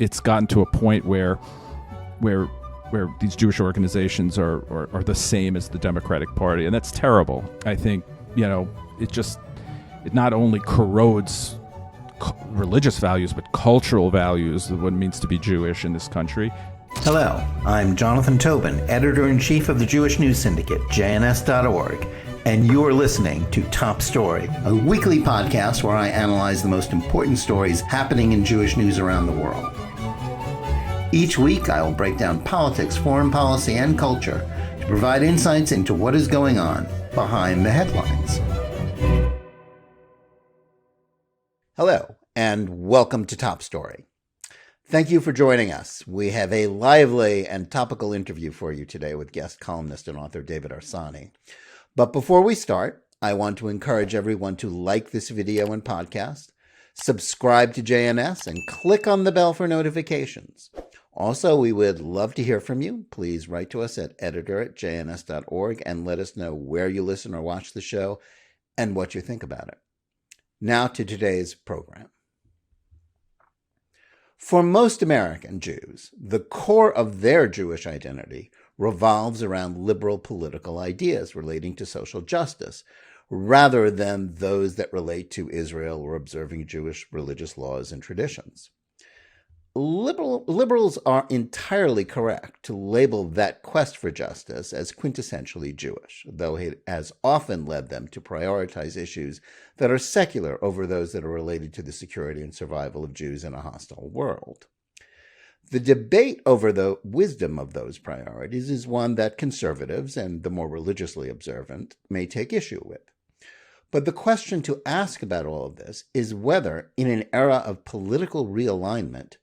it's gotten to a point where these Jewish organizations are the same as the Democratic Party, and that's terrible. I think it not only corrodes religious values but cultural values of what it means to be Jewish in this country. Hello, I'm Jonathan Tobin, editor-in-chief of the Jewish News Syndicate, jns.org, and you're listening to Top Story, a weekly podcast where I analyze the most important stories happening in Jewish news around the world. Each week, I will break down politics, foreign policy, and culture to provide insights into what is going on behind the headlines. Hello, and welcome to Top Story. Thank you for joining us. We have a lively and topical interview for you today with guest columnist and author David Harsanyi. But before we start, I want to encourage everyone to like this video and podcast, subscribe to JNS, and click on the bell for notifications. Also, we would love to hear from you. Please write to us at editor@jns.org and let us know where you listen or watch the show and what you think about it. Now to today's program. For most American Jews, the core of their Jewish identity revolves around liberal political ideas relating to social justice, rather than those that relate to Israel or observing Jewish religious laws and traditions. Liberals are entirely correct to label that quest for justice as quintessentially Jewish, though it has often led them to prioritize issues that are secular over those that are related to the security and survival of Jews in a hostile world. The debate over the wisdom of those priorities is one that conservatives and the more religiously observant may take issue with. But the question to ask about all of this is whether, in an era of political realignment,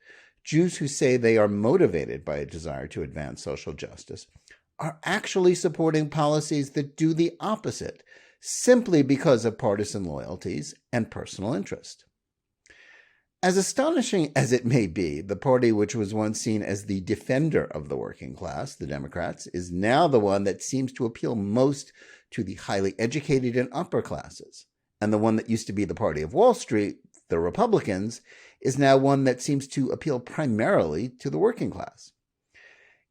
Jews who say they are motivated by a desire to advance social justice are actually supporting policies that do the opposite, simply because of partisan loyalties and personal interest. As astonishing as it may be, the party which was once seen as the defender of the working class, the Democrats, is now the one that seems to appeal most to the highly educated and upper classes. And the one that used to be the party of Wall Street, the Republicans, is now one that seems to appeal primarily to the working class.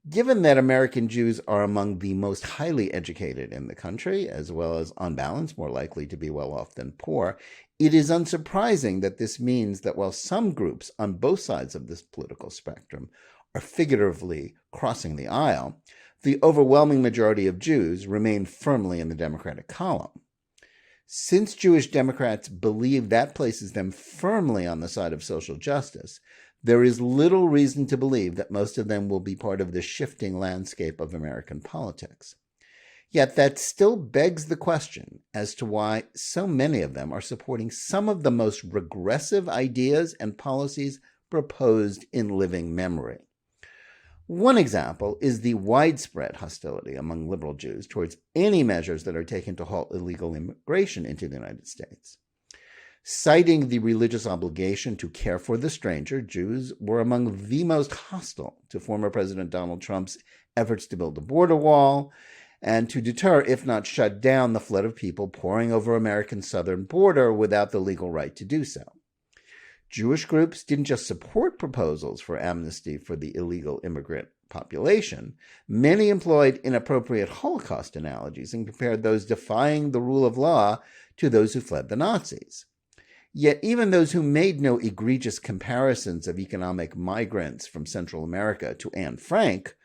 Given that American Jews are among the most highly educated in the country, as well as, on balance, more likely to be well off than poor, it is unsurprising that this means that while some groups on both sides of this political spectrum are figuratively crossing the aisle, the overwhelming majority of Jews remain firmly in the Democratic column. Since Jewish Democrats believe that places them firmly on the side of social justice, there is little reason to believe that most of them will be part of the shifting landscape of American politics. Yet that still begs the question as to why so many of them are supporting some of the most regressive ideas and policies proposed in living memory. One example is the widespread hostility among liberal Jews towards any measures that are taken to halt illegal immigration into the United States. Citing the religious obligation to care for the stranger, Jews were among the most hostile to former President Donald Trump's efforts to build a border wall and to deter, if not shut down, the flood of people pouring over America's southern border without the legal right to do so. Jewish groups didn't just support proposals for amnesty for the illegal immigrant population. Many employed inappropriate Holocaust analogies and compared those defying the rule of law to those who fled the Nazis. Yet even those who made no egregious comparisons of economic migrants from Central America to Anne Frank,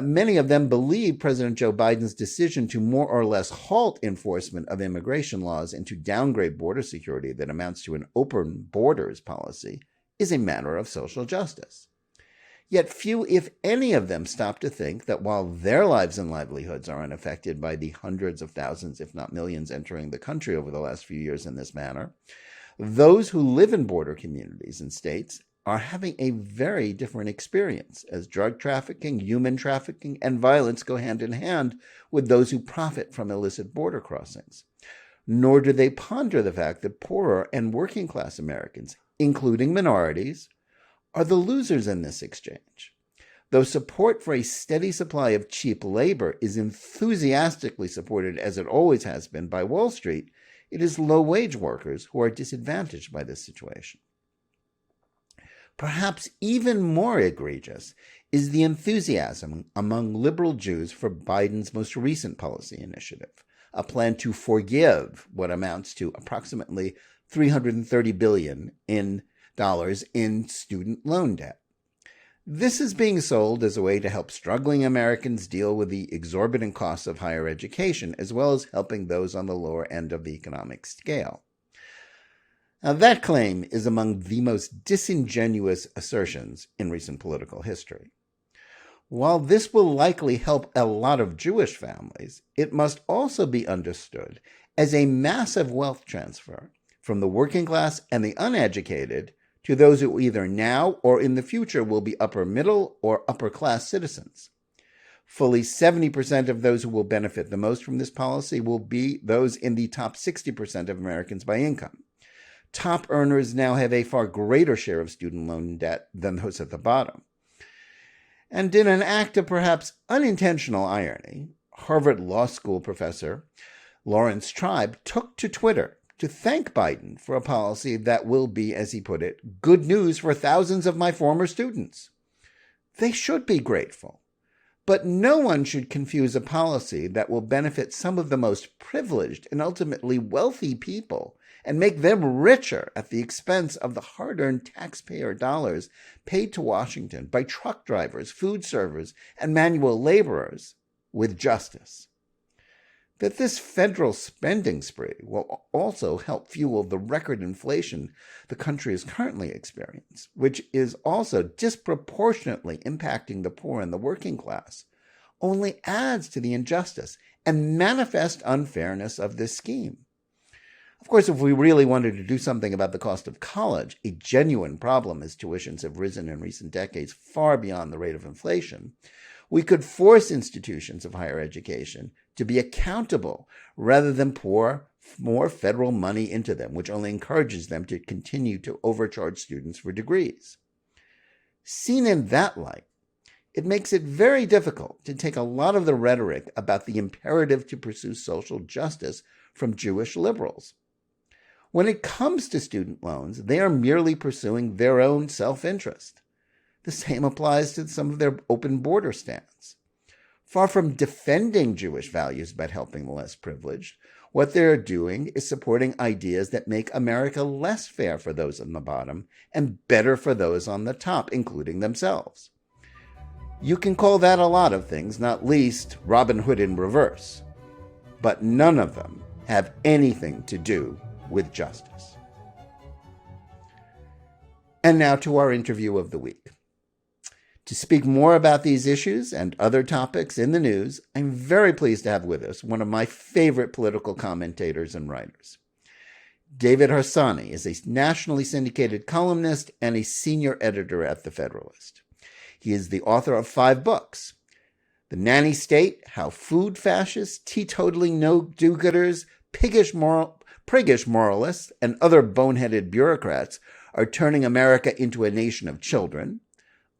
many of them believe President Joe Biden's decision to more or less halt enforcement of immigration laws and to downgrade border security that amounts to an open borders policy is a matter of social justice. Yet few, if any of them, stop to think that while their lives and livelihoods are unaffected by the hundreds of thousands, if not millions, entering the country over the last few years in this manner, those who live in border communities and states are having a very different experience, as drug trafficking, human trafficking, and violence go hand in hand with those who profit from illicit border crossings. Nor do they ponder the fact that poorer and working class Americans, including minorities, are the losers in this exchange. Though support for a steady supply of cheap labor is enthusiastically supported, as it always has been, by Wall Street, it is low-wage workers who are disadvantaged by this situation. Perhaps even more egregious is the enthusiasm among liberal Jews for Biden's most recent policy initiative, a plan to forgive what amounts to approximately $330 billion in student loan debt. This is being sold as a way to help struggling Americans deal with the exorbitant costs of higher education, as well as helping those on the lower end of the economic scale. Now, that claim is among the most disingenuous assertions in recent political history. While this will likely help a lot of Jewish families, it must also be understood as a massive wealth transfer from the working class and the uneducated to those who either now or in the future will be upper middle or upper class citizens. Fully 70% of those who will benefit the most from this policy will be those in the top 60% of Americans by income. Top earners now have a far greater share of student loan debt than those at the bottom. And in an act of perhaps unintentional irony, Harvard Law School professor Lawrence Tribe took to Twitter to thank Biden for a policy that will be, as he put it, good news for thousands of my former students. They should be grateful. But no one should confuse a policy that will benefit some of the most privileged and ultimately wealthy people and make them richer at the expense of the hard-earned taxpayer dollars paid to Washington by truck drivers, food servers, and manual laborers with justice. That this federal spending spree will also help fuel the record inflation the country is currently experiencing, which is also disproportionately impacting the poor and the working class, only adds to the injustice and manifest unfairness of this scheme. Of course, if we really wanted to do something about the cost of college, a genuine problem as tuitions have risen in recent decades far beyond the rate of inflation, we could force institutions of higher education to be accountable rather than pour more federal money into them, which only encourages them to continue to overcharge students for degrees. Seen in that light, it makes it very difficult to take a lot of the rhetoric about the imperative to pursue social justice from Jewish liberals. When it comes to student loans, they are merely pursuing their own self-interest. The same applies to some of their open border stance. Far from defending Jewish values about helping the less privileged, what they're doing is supporting ideas that make America less fair for those on the bottom and better for those on the top, including themselves. You can call that a lot of things, not least Robin Hood in reverse. But none of them have anything to do with justice. And now to our interview of the week. To speak more about these issues and other topics in the news, I'm very pleased to have with us one of my favorite political commentators and writers. David Harsanyi is a nationally syndicated columnist and a senior editor at The Federalist. He is the author of 5 books: The Nanny State, How Food Fascists, Teetotaling No-Do-Gooders, Priggish Moralists, and Other Boneheaded Bureaucrats Are Turning America into a Nation of Children,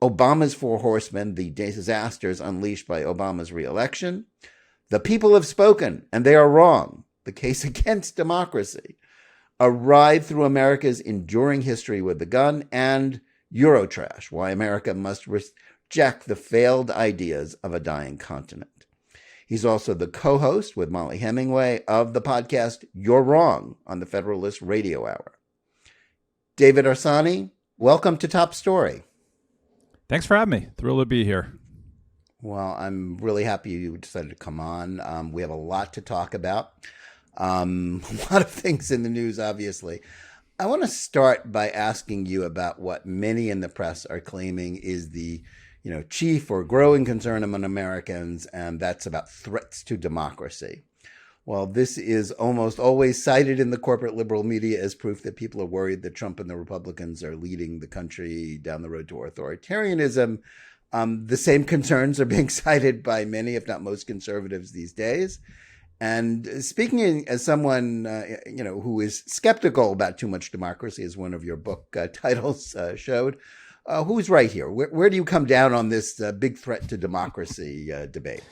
Obama's Four Horsemen, The Disasters Unleashed by Obama's Reelection, The People Have Spoken, and They Are Wrong, The Case Against Democracy, A Ride Through America's Enduring History with the Gun, and Eurotrash, Why America Must Reject the Failed Ideas of a Dying Continent. He's also the co-host with Molly Hemingway of the podcast You're Wrong on the Federalist Radio Hour. David Harsanyi, welcome to Top Story. Thanks for having me. Thrilled to be here. Well, I'm really happy you decided to come on. We have a lot to talk about. A lot of things in the news, obviously. I want to start by asking you about what many in the press are claiming is the chief or growing concern among Americans, and that's about threats to democracy. Well, this is almost always cited in the corporate liberal media as proof that people are worried that Trump and the Republicans are leading the country down the road to authoritarianism. The same concerns are being cited by many, if not most, conservatives these days. And speaking as someone, who is skeptical about too much democracy, as one of your book titles showed, who's right here? Where do you come down on this big threat to democracy debate?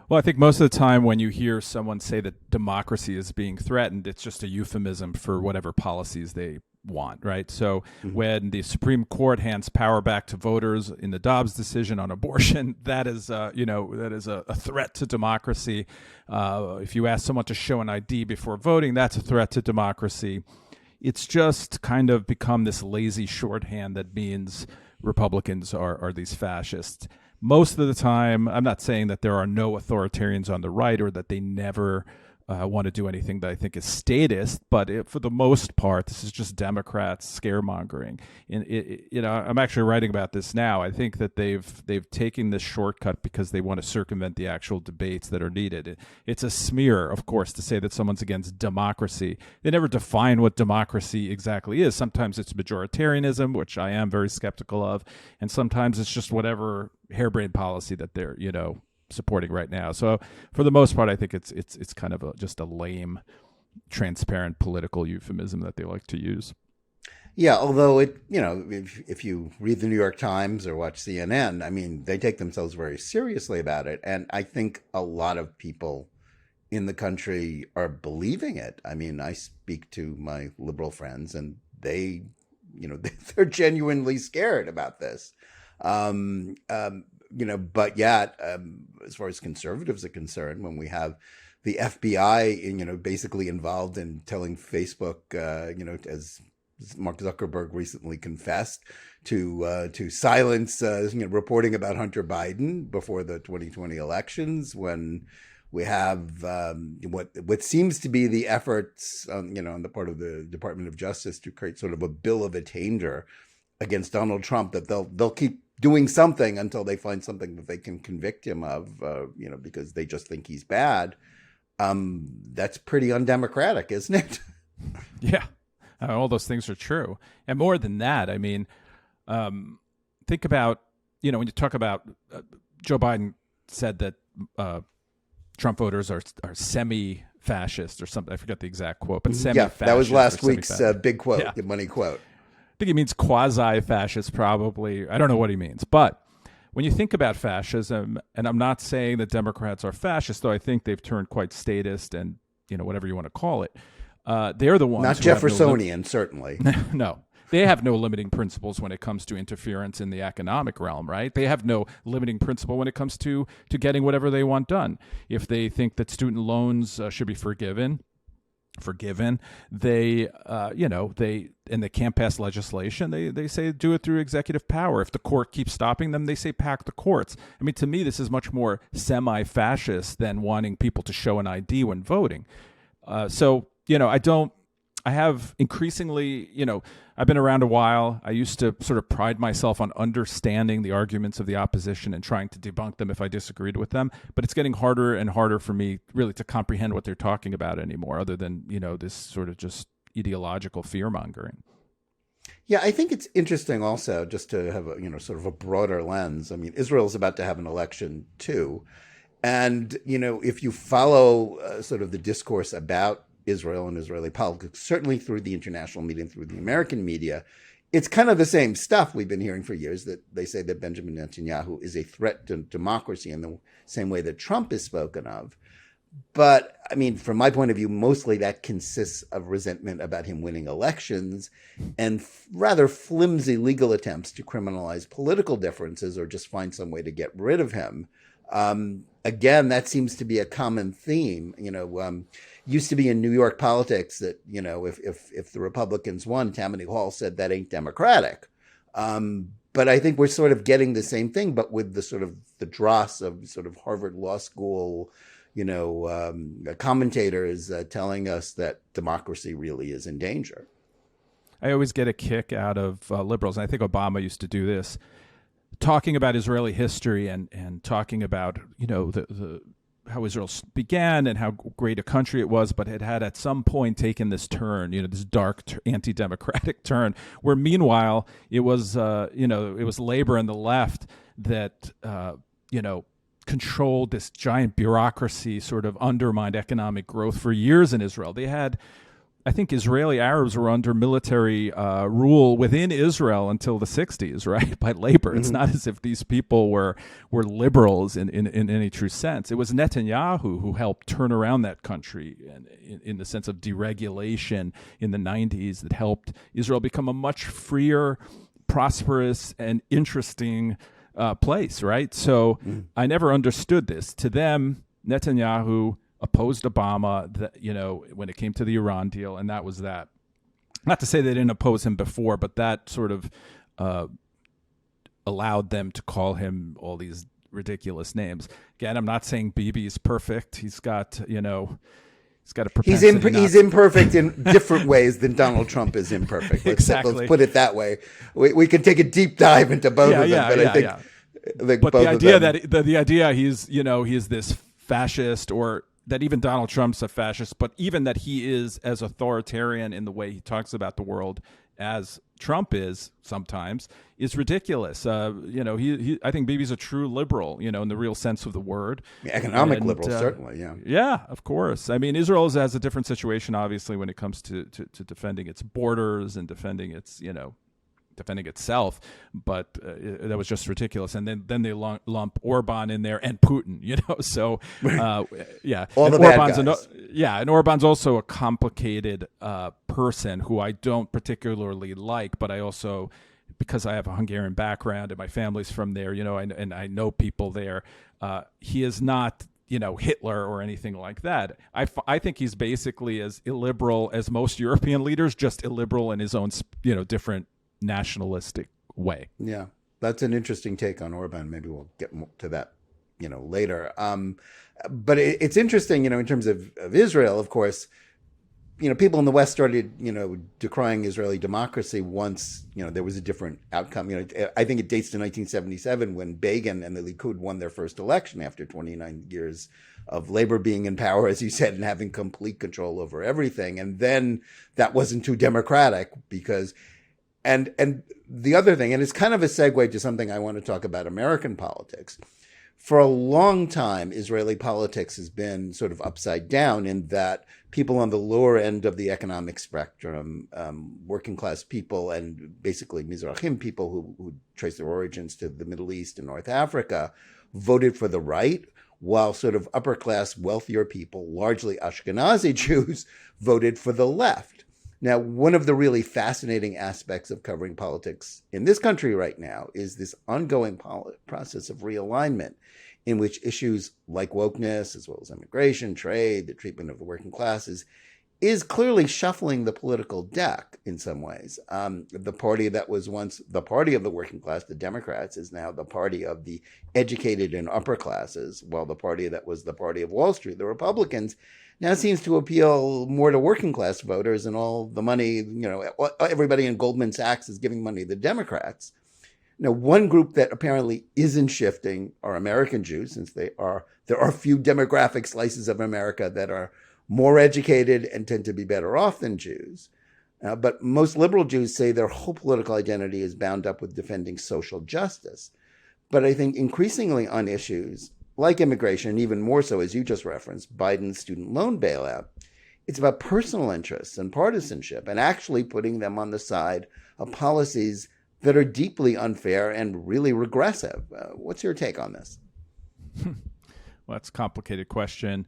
Well, I think most of the time when you hear someone say that democracy is being threatened, it's just a euphemism for whatever policies they want, right? So when the Supreme Court hands power back to voters in the Dobbs decision on abortion, that is, that is a threat to democracy. If you ask someone to show an ID before voting, that's a threat to democracy. It's just kind of become this lazy shorthand that means Republicans are these fascists. Most of the time, I'm not saying that there are no authoritarians on the right or that they never want to do anything that I think is statist, but for the most part, this is just Democrats scaremongering. And I'm actually writing about this now. I think that they've taken this shortcut because they want to circumvent the actual debates that are needed. It's a smear, of course, to say that someone's against democracy. They never define what democracy exactly is. Sometimes it's majoritarianism, which I am very skeptical of, and sometimes it's just whatever harebrained policy that they're supporting right now. So for the most part, I think it's kind of just a lame, transparent political euphemism that they like to use. Yeah, although if you read the New York Times or watch CNN, I mean, they take themselves very seriously about it. And I think a lot of people in the country are believing it. I mean, I speak to my liberal friends and they're genuinely scared about this. But yet, as far as conservatives are concerned, when we have the FBI, basically involved in telling Facebook, as Mark Zuckerberg recently confessed, to silence, reporting about Hunter Biden before the 2020 elections, when we have what seems to be the efforts, on the part of the Department of Justice to create sort of a bill of attainder against Donald Trump, that they'll keep doing something until they find something that they can convict him of, because they just think he's bad. That's pretty undemocratic, isn't it? Yeah, all those things are true. And more than that, I mean, think about, when you talk about Joe Biden said that Trump voters are semi-fascist or something. I forget the exact quote, but semi-fascist. Yeah, that was last week's big quote, the money quote. I think he means quasi-fascist, probably. I don't know what he means. But when you think about fascism, and I'm not saying that Democrats are fascist, though I think they've turned quite statist and, whatever you want to call it. They're the ones not Jeffersonian, certainly. No. They have no limiting principles when it comes to interference in the economic realm, right? They have no limiting principle when it comes to getting whatever they want done. If they think that student loans should be forgiven, they and they can't pass legislation, they say do it through executive power. If the court keeps stopping them, they say pack the courts. I mean, to me, this is much more semi-fascist than wanting people to show an ID when voting. I have increasingly, I've been around a while. I used to sort of pride myself on understanding the arguments of the opposition and trying to debunk them if I disagreed with them. But it's getting harder and harder for me really to comprehend what they're talking about anymore, other than, this sort of just ideological fear-mongering. Yeah, I think it's interesting also just to have a, sort of a broader lens. I mean, Israel's about to have an election too. And, if you follow sort of the discourse about Israel and Israeli politics, certainly through the international media and through the American media, it's kind of the same stuff we've been hearing for years, that they say that Benjamin Netanyahu is a threat to democracy in the same way that Trump is spoken of. But I mean, from my point of view, mostly that consists of resentment about him winning elections and rather flimsy legal attempts to criminalize political differences or just find some way to get rid of him. Again, that seems to be a common theme. Used to be in New York politics that, if the Republicans won, Tammany Hall said that ain't democratic. But I think we're sort of getting the same thing, but with the sort of the dross of sort of Harvard Law School, commentators telling us that democracy really is in danger. I always get a kick out of liberals, and I think Obama used to do this, talking about Israeli history and talking about, the how Israel began and how great a country it was, but it had at some point taken this turn, this dark anti-democratic turn, where meanwhile it was, it was labor and the left that, controlled this giant bureaucracy, sort of undermined economic growth for years in Israel. They had I think Israeli Arabs were under military rule within Israel until the 60s, right, by labor. It's not as if these people were liberals in any true sense. It was Netanyahu who helped turn around that country in the sense of deregulation in the 90s that helped Israel become a much freer, prosperous, and interesting place, right? So I never understood this. To them, Netanyahu opposed Obama, when it came to the Iran deal, and that was that. Not to say they didn't oppose him before, but that sort of allowed them to call him all these ridiculous names. Again, I'm not saying Bibi is perfect. He's got a propensity. He's imperfect in different ways than Donald Trump is imperfect. Exactly. Let's put it that way. We can take a deep dive into both of them, but I think. But the idea he's this fascist, or that even Donald Trump's a fascist, but even that he is as authoritarian in the way he talks about the world as Trump is sometimes, is ridiculous. I think Bibi's a true liberal, in the real sense of the word. Economic liberal, certainly, yeah. Yeah, of course. I mean, Israel has a different situation, obviously, when it comes to defending its borders and defending its, defending itself, but that was just ridiculous. And then they lump Orban in there and Putin, So yeah, all and the bad guys. And Orban's also a complicated person who I don't particularly like, but I also, because I have a Hungarian background and my family's from there, and I know people there. He is not, Hitler or anything like that. I think he's basically as illiberal as most European leaders, just illiberal in his own, different nationalistic way. Yeah, that's an interesting take on Orban. Maybe we'll get to that, later. But it's interesting, in terms of Israel, of course, people in the West started, decrying Israeli democracy once, there was a different outcome. I think it dates to 1977 when Begin and the Likud won their first election after 29 years of Labor being in power, as you said, and having complete control over everything. And then that wasn't too democratic because And the other thing, and it's kind of a segue to something I want to talk about American politics. For a long time, Israeli politics has been sort of upside down in that people on the lower end of the economic spectrum, working class people and basically Mizrahim people who trace their origins to the Middle East and North Africa, voted for the right, while sort of upper class, wealthier people, largely Ashkenazi Jews, voted for the left. Now, one of the really fascinating aspects of covering politics in this country right now is this ongoing process of realignment in which issues like wokeness, as well as immigration, trade, the treatment of the working classes, is clearly shuffling the political deck in some ways. The party that was once the party of the working class, the Democrats, is now the party of the educated and upper classes, while the party that was the party of Wall Street, the Republicans, now seems to appeal more to working class voters, and all the money, everybody in Goldman Sachs is giving money to the Democrats. Now, one group that apparently isn't shifting are American Jews, since there are few demographic slices of America that are more educated and tend to be better off than Jews. But most liberal Jews say their whole political identity is bound up with defending social justice. But I think increasingly on issues like immigration, and even more so, as you just referenced, Biden's student loan bailout, it's about personal interests and partisanship and actually putting them on the side of policies that are deeply unfair and really regressive. What's your take on this? Well, that's a complicated question.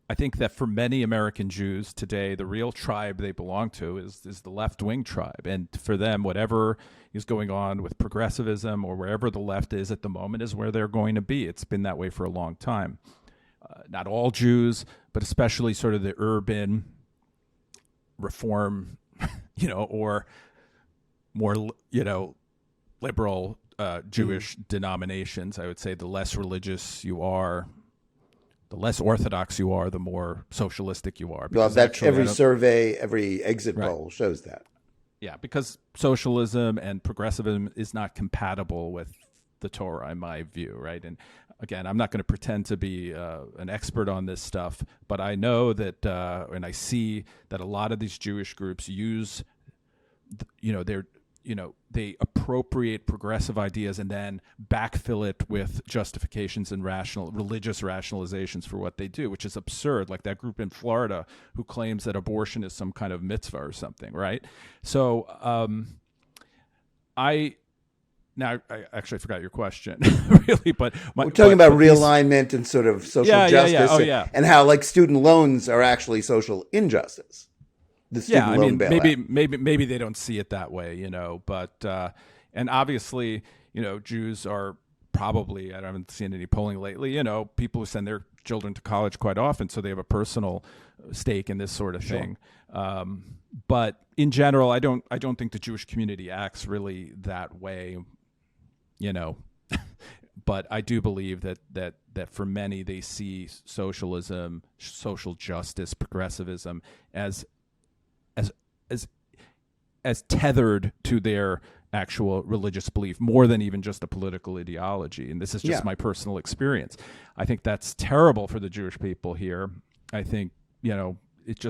I think that for many American Jews today, the real tribe they belong to is the left-wing tribe. And for them, whatever is going on with progressivism or wherever the left is at the moment is where they're going to be. It's been that way for a long time. Not all Jews, but especially sort of the urban reform, or more, liberal Jewish denominations. I would say the less religious you are, the less orthodox you are, the more socialistic you are. Well, that's every survey, every exit poll shows that. Yeah, because socialism and progressivism is not compatible with the Torah, in my view, right? And again, I'm not going to pretend to be an expert on this stuff, but I know that, and I see that a lot of these Jewish groups use, they appropriate progressive ideas and then backfill it with justifications and religious rationalizations for what they do, which is absurd. Like that group in Florida who claims that abortion is some kind of mitzvah or something, right? So I actually forgot your question, really. But we're talking about realignment and sort of social justice, and how like student loans are actually social injustice. The student loan bailout. maybe they don't see it that way, you know. But and obviously, you know, Jews are probably, I haven't seen any polling lately, you know, people who send their children to college quite often, so they have a personal stake in this sort of thing. But in general, I don't think the Jewish community acts really that way, you know. But I do believe that for many, they see socialism, social justice, progressivism as tethered to their actual religious belief more than even just a political ideology. And this is just my personal experience. I think that's terrible for the Jewish people here. I think, you know, it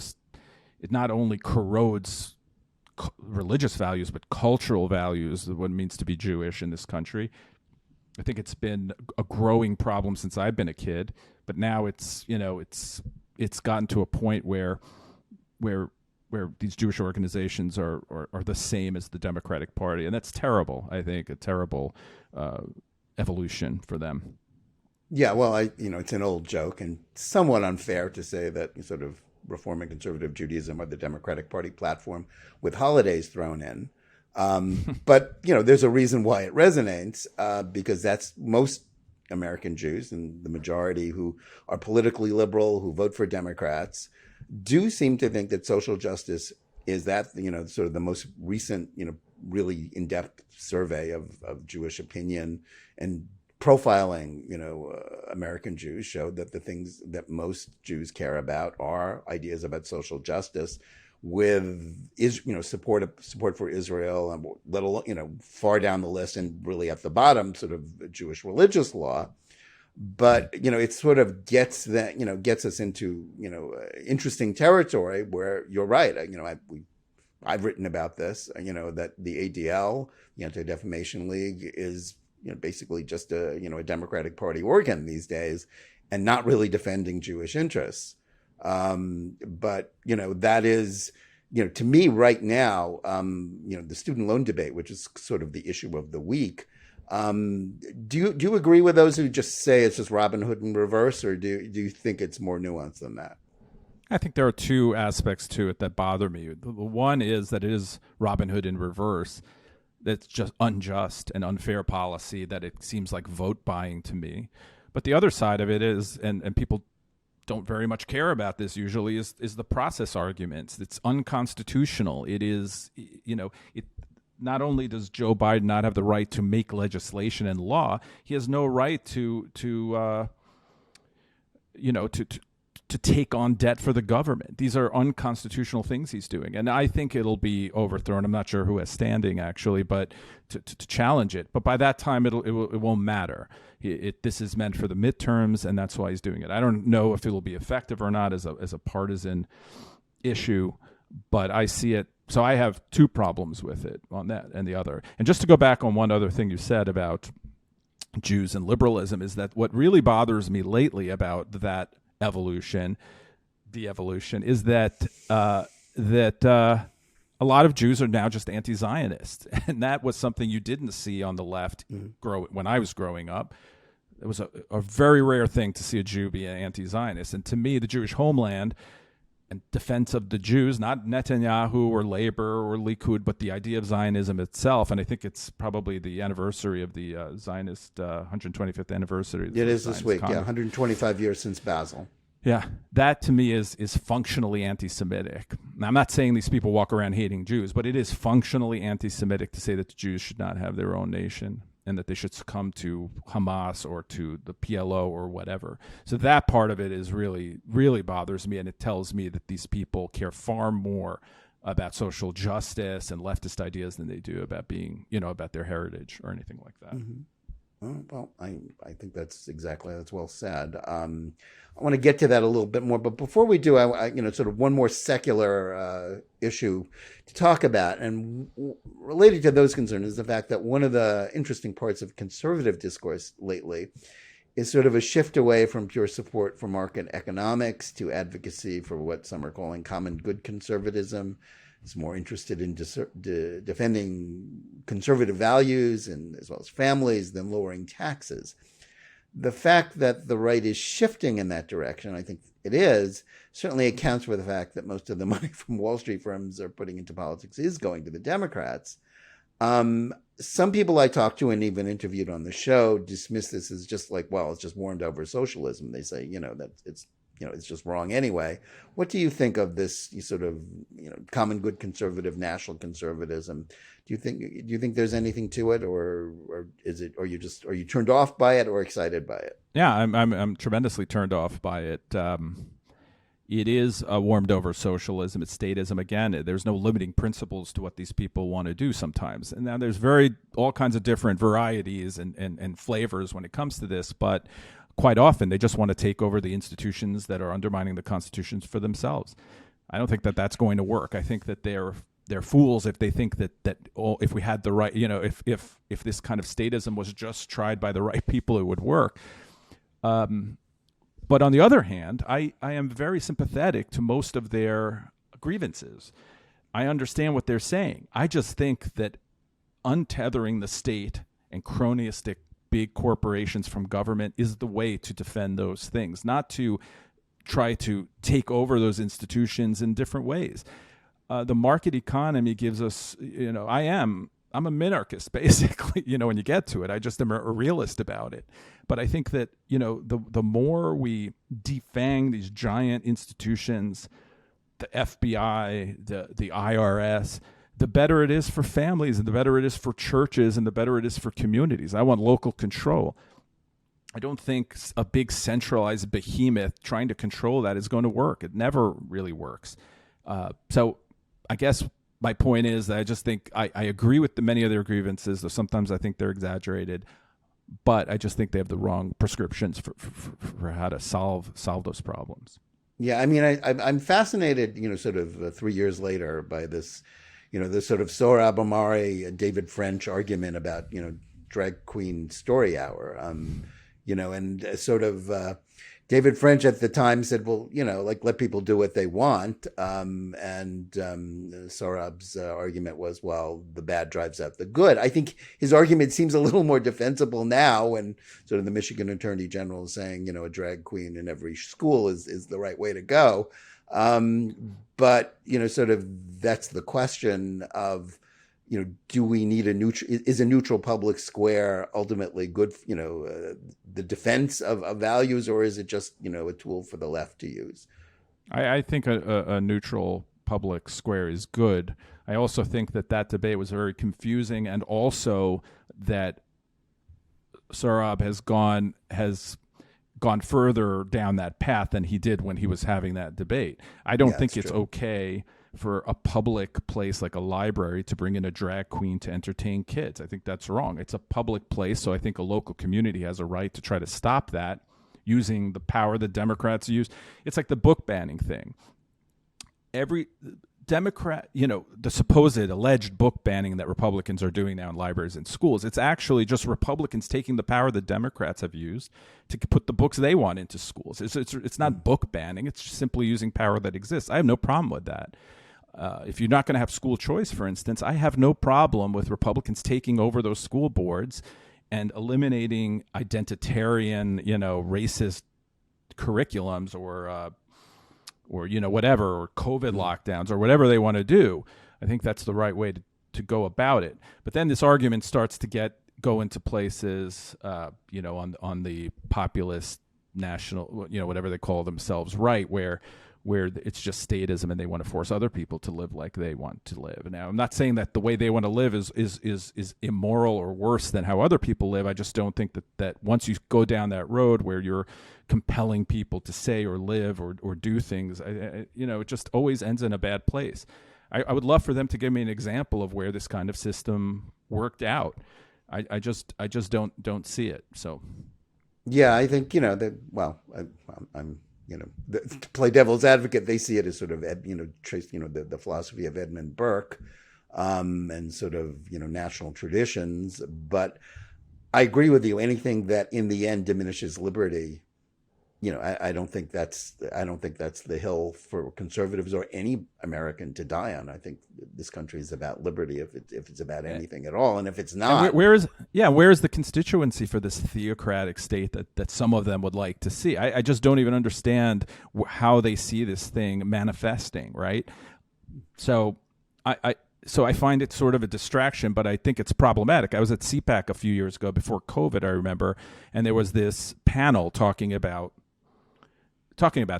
not only corrodes religious values, but cultural values, what it means to be Jewish in this country. I think it's been a growing problem since I've been a kid, but now it's gotten to a point where these Jewish organizations are the same as the Democratic Party, and that's terrible. I think a terrible evolution for them. Yeah, well, it's an old joke and somewhat unfair to say that sort of Reform and Conservative Judaism are the Democratic Party platform with holidays thrown in. But, there's a reason why it resonates, because that's most American Jews, and the majority who are politically liberal, who vote for Democrats, do seem to think that social justice is that, sort of the most recent, really in-depth survey of Jewish opinion and profiling, American Jews showed that the things that most Jews care about are ideas about social justice, with support for Israel, and little, far down the list and really at the bottom, sort of Jewish religious law. But it sort of gets us into interesting territory where you're right. I've written about this. That the ADL, the Anti-Defamation League, is basically just a Democratic Party organ these days, and not really defending Jewish interests. But that is to me right now, the student loan debate, which is sort of the issue of the week. Do you agree with those who just say it's just Robin Hood in reverse, or do you think it's more nuanced than that? I think there are two aspects to it that bother me. The one is that it is Robin Hood in reverse. It's just unjust and unfair policy, that it seems like vote buying to me. But the other side of it is, and people don't very much care about this usually, is the process arguments. It's unconstitutional. It is, not only does Joe Biden not have the right to make legislation and law, he has no right to take on debt for the government. These are unconstitutional things he's doing, and I think it'll be overthrown. I'm not sure who has standing actually, but to challenge it. But by that time, it won't matter. This is meant for the midterms, and that's why he's doing it. I don't know if it will be effective or not as a partisan issue, but I see it. So I have two problems with it on that and the other. And just to go back on one other thing you said about Jews and liberalism, is that what really bothers me lately about that de-evolution, is that a lot of Jews are now just anti-Zionist. And that was something you didn't see on the left when I was growing up. It was a very rare thing to see a Jew be an anti-Zionist. And to me, the Jewish homeland and defense of the Jews, not Netanyahu or Labor or Likud, but the idea of Zionism itself. And I think it's probably the anniversary of the Zionist 125th anniversary. It is this week, 125 years since Basel. Yeah, that to me is functionally anti-Semitic. Now, I'm not saying these people walk around hating Jews, but it is functionally anti-Semitic to say that the Jews should not have their own nation and that they should succumb to Hamas or to the PLO or whatever. So that part of it is really, really bothers me, and it tells me that these people care far more about social justice and leftist ideas than they do about being, about their heritage or anything like that. Mm-hmm. Well, I think that's well said. I want to get to that a little bit more, but before we do, sort of one more secular issue to talk about, and related to those concerns is the fact that one of the interesting parts of conservative discourse lately is sort of a shift away from pure support for market economics to advocacy for what some are calling common good conservatism. It's more interested in defending conservative values and as well as families than lowering taxes. The fact that the right is shifting in that direction, I think it is, certainly accounts for the fact that most of the money from Wall Street firms are putting into politics is going to the Democrats. Some people I talked to and even interviewed on the show dismiss this as just like, well, it's just warmed over socialism. They say, that it's just wrong anyway. What do you think of this sort of, common good conservative, national conservatism? Do you think there's anything to it, or is it, are you turned off by it or excited by it? Yeah, I'm tremendously turned off by it. It is a warmed over socialism. It's statism. Again, there's no limiting principles to what these people want to do sometimes. And now there's all kinds of different varieties and flavors when it comes to this, but quite often they just want to take over the institutions that are undermining the constitutions for themselves. I don't think that that's going to work. I think that they're fools if they think that if we had the right, if this kind of statism was just tried by the right people, it would work. But on the other hand, I am very sympathetic to most of their grievances. I understand what they're saying. I just think that untethering the state and cronyistic big corporations from government is the way to defend those things, not to try to take over those institutions in different ways. The market economy gives us, I'm a minarchist, basically, when you get to it. I just am a realist about it. But I think that, the more we defang these giant institutions, the FBI, the IRS, the better it is for families, and the better it is for churches, and the better it is for communities. I want local control. I don't think a big centralized behemoth trying to control that is going to work. It never really works. So I guess my point is that I just think I agree with many of their grievances, though sometimes I think they're exaggerated, but I just think they have the wrong prescriptions for how to solve those problems. Yeah, I mean, I'm fascinated, sort of 3 years later by this, this sort of Sohrab Ahmari, David French argument about, drag queen story hour, and sort of David French at the time said, well, let people do what they want. And Sohrab's argument was, well, the bad drives out the good. I think his argument seems a little more defensible now when sort of the Michigan Attorney General is saying, a drag queen in every school is the right way to go. But, sort of that's the question of, do we need is a neutral public square ultimately good, the defense of values, or is it just, a tool for the left to use? I think a neutral public square is good. I also think that debate was very confusing, and also that Sohrab has gone further down that path than he did when he was having that debate. I don't think it's okay for a public place like a library to bring in a drag queen to entertain kids. I think that's wrong. It's a public place, so I think a local community has a right to try to stop that using the power the Democrats use. It's like the book banning thing. Every Democrat, the supposed alleged book banning that Republicans are doing now in libraries and schools, it's actually just Republicans taking the power the Democrats have used to put the books they want into schools. It's not book banning. It's just simply using power that exists. I have no problem with that. If you're not going to have school choice, for instance, I have no problem with Republicans taking over those school boards and eliminating identitarian, racist curriculums or whatever, or COVID lockdowns or whatever they want to do. I think that's the right way to go about it. But then this argument starts to go into places, on the populist national, whatever they call themselves, right, where it's just statism and they want to force other people to live like they want to live. Now, I'm not saying that the way they want to live is immoral or worse than how other people live. I just don't think that once you go down that road where you're compelling people to say or live or do things, it just always ends in a bad place. I would love for them to give me an example of where this kind of system worked out. I just don't see it. So Yeah, I think I'm to play devil's advocate, they see it as sort of trace the philosophy of Edmund Burke, and sort of national traditions. But I agree with you. Anything that in the end diminishes liberty, I don't think that's the hill for conservatives or any American to die on. I think this country is about liberty if it's about anything at all, and if it's not, where is the constituency for this theocratic state that some of them would like to see? I just don't even understand how they see this thing manifesting, right? So I find it sort of a distraction, but I think it's problematic. I was at CPAC a few years ago before COVID, I remember, and there was this panel talking about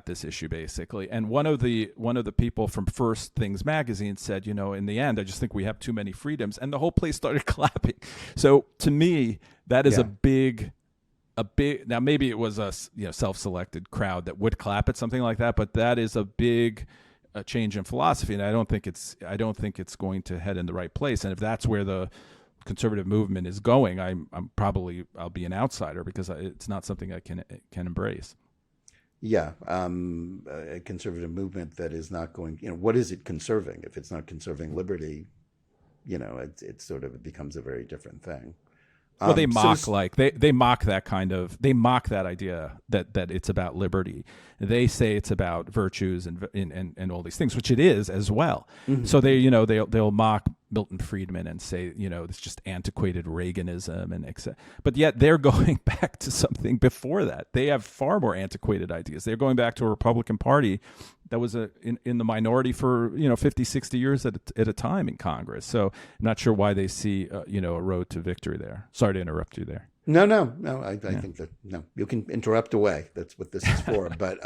this issue basically, and one of the people from First Things magazine said, in the end, I just think we have too many freedoms, and the whole place started clapping. So to me, that is a big. Now maybe it was a self-selected crowd that would clap at something like that, but that is a big change in philosophy, and I don't think it's going to head in the right place. And if that's where the conservative movement is going, I'll be an outsider because it's not something I can embrace. Yeah, a conservative movement that is not going. What is it conserving? If it's not conserving liberty, it becomes a very different thing. Well, they mock they mock that idea that it's about liberty. They say it's about virtues and all these things, which it is as well. Mm-hmm. So they'll mock Milton Friedman and say it's just antiquated Reaganism and etc. But yet they're going back to something before that. They have far more antiquated ideas. They're going back to a Republican Party that was in the minority for 50, 60 years at a time in Congress. So I'm not sure why they see a road to victory there. Sorry to interrupt you there. No. I think that you can interrupt away. That's what this is for. But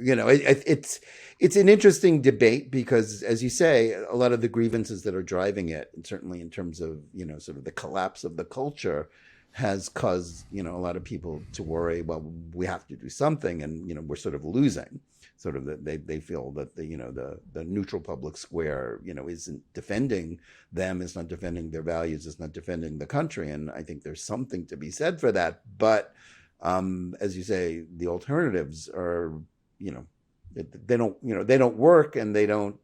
it's an interesting debate because, as you say, a lot of the grievances that are driving it, and certainly in terms of sort of the collapse of the culture, has caused a lot of people to worry. Well, we have to do something, and we're sort of losing. Sort of they feel that the neutral public square isn't defending them, it's not defending their values, it's not defending the country, and I think there's something to be said for that. But as you say, the alternatives are they don't work, and they don't.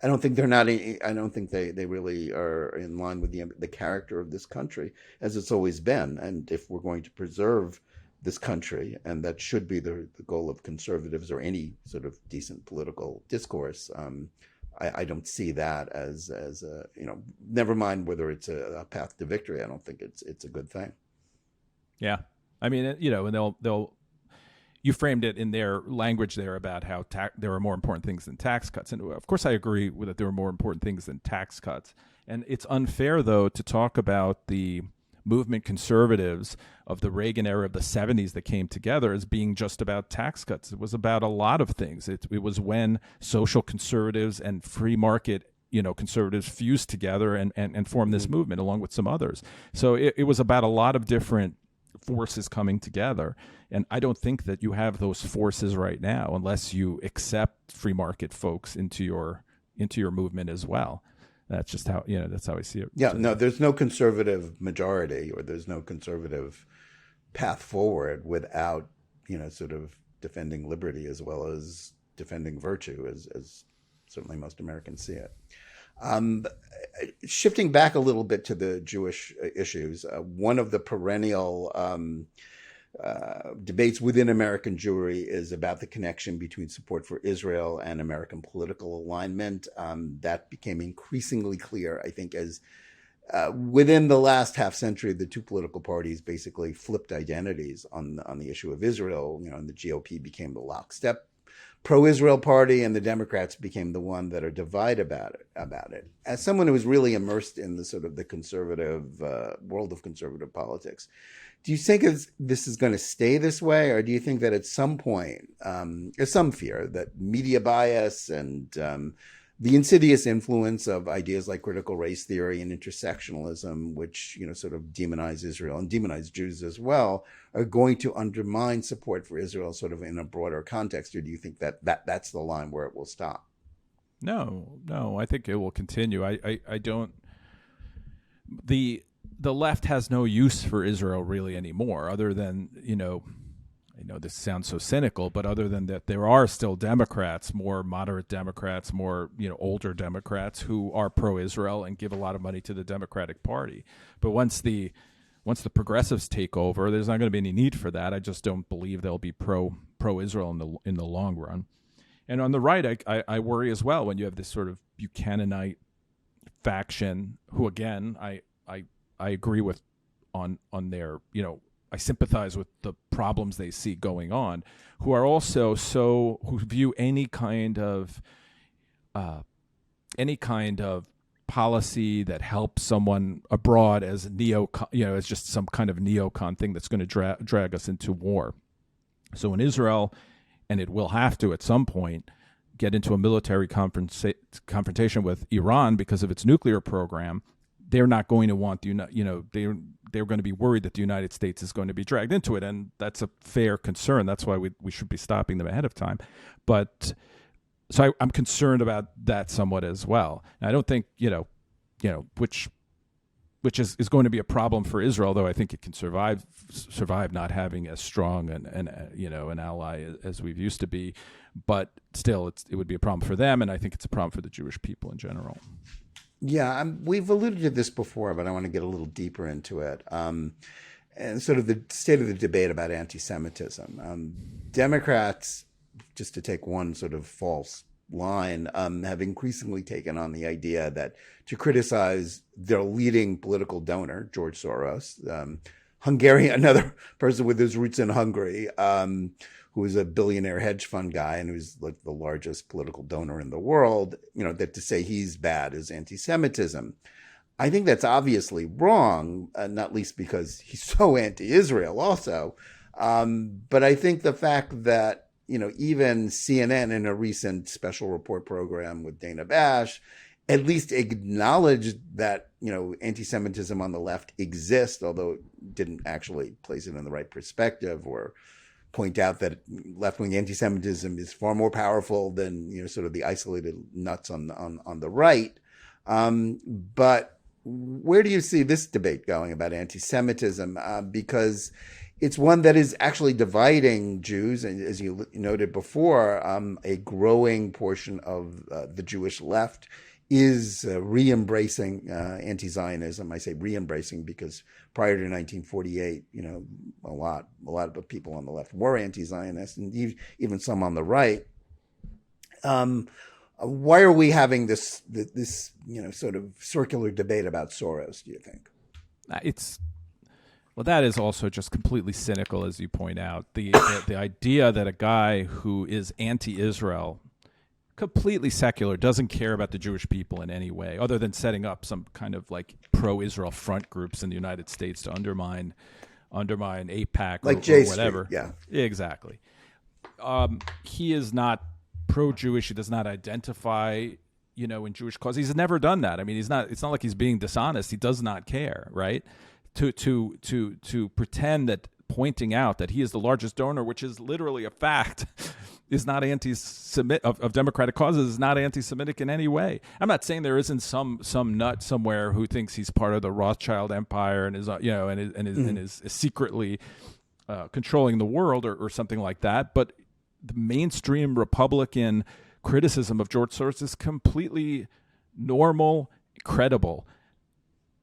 I don't think they really are in line with the character of this country as it's always been. And if we're going to preserve this country, and that should be the goal of conservatives or any sort of decent political discourse, I don't see that as a never mind whether it's a path to victory. I don't think it's a good thing. Yeah, I mean, and they'll you framed it in their language there about how there are more important things than tax cuts, and of course I agree with that there are more important things than tax cuts. And it's unfair though to talk about the movement conservatives of the Reagan era of the 70s that came together as being just about tax cuts. It was about a lot of things. It was when social conservatives and free market conservatives fused together and formed this movement along with some others. So it was about a lot of different forces coming together. And I don't think that you have those forces right now unless you accept free market folks into your movement as well. That's just how that's how I see it. Yeah, no, there's no conservative majority, or there's no conservative path forward without sort of defending liberty as well as defending virtue, as certainly most Americans see it. Shifting back a little bit to the Jewish issues, one of the perennial debates within American Jewry is about the connection between support for Israel and American political alignment. That became increasingly clear, I think, as within the last half century, the two political parties basically flipped identities on the issue of Israel. And the GOP became the lockstep pro-Israel party, and the Democrats became the one that are divided about it. As someone who is really immersed in the sort of the conservative world of conservative politics, do you think this is going to stay this way, or do you think that at some point there's some fear that media bias and the insidious influence of ideas like critical race theory and intersectionalism, which sort of demonize Israel and demonize Jews as well, are going to undermine support for Israel sort of in a broader context? Or do you think that's the line where it will stop? No, I think it will continue. I don't. the left has no use for Israel really anymore, other than, I know this sounds so cynical, but other than that, there are still Democrats, more moderate Democrats, more, older Democrats who are pro-Israel and give a lot of money to the Democratic Party. But once the progressives take over, there's not going to be any need for that. I just don't believe they'll be pro-Israel in the long run. And on the right, I worry as well when you have this sort of Buchananite faction, who again I agree with on their, I sympathize with the problems they see going on, who are also who view any kind of policy that helps someone abroad as as just some kind of neocon thing that's going to drag us into war. So in Israel, and it will have to at some point, get into a military confrontation with Iran because of its nuclear program, they're not going to want they're going to be worried that the United States is going to be dragged into it, and that's a fair concern. That's why we should be stopping them ahead of time. But so I'm concerned about that somewhat as well. And I don't think which is going to be a problem for Israel, though I think it can survive not having as strong an ally as we've used to be. But still, it would be a problem for them, and I think it's a problem for the Jewish people in general. Yeah, we've alluded to this before, but I want to get a little deeper into it. And sort of the state of the debate about anti-Semitism. Democrats, just to take one sort of false line, have increasingly taken on the idea that to criticize their leading political donor, George Soros, another person with his roots in Hungary, who is a billionaire hedge fund guy and who's like the largest political donor in the world, that to say he's bad is anti-Semitism. I think that's obviously wrong, not least because he's so anti-Israel also. But I think the fact that, even CNN in a recent special report program with Dana Bash at least acknowledged that, anti-Semitism on the left exists, although it didn't actually place it in the right perspective or point out that left-wing anti-Semitism is far more powerful than, sort of the isolated nuts on the right. But where do you see this debate going about anti-Semitism? Because it's one that is actually dividing Jews, and as you noted before, a growing portion of the Jewish left is re-embracing anti-Zionism. I say re-embracing because prior to 1948, a lot of people on the left were anti-Zionist, and even some on the right. Why are we having this sort of circular debate about Soros, do you think? That is also just completely cynical, as you point out. The idea that a guy who is anti-Israel, completely secular, doesn't care about the Jewish people in any way, other than setting up some kind of like pro-Israel front groups in the United States to undermine AIPAC like or whatever. Street, yeah, exactly. He is not pro-Jewish. He does not identify, in Jewish cause. He's never done that. I mean, it's not like he's being dishonest. He does not care, right? To pretend that pointing out that he is the largest donor, which is literally a fact, is not anti-Semitic of Democratic causes, is not anti-Semitic in any way. I'm not saying there isn't some nut somewhere who thinks he's part of the Rothschild empire and is is secretly controlling the world or something like that. But the mainstream Republican criticism of George Soros is completely normal, credible.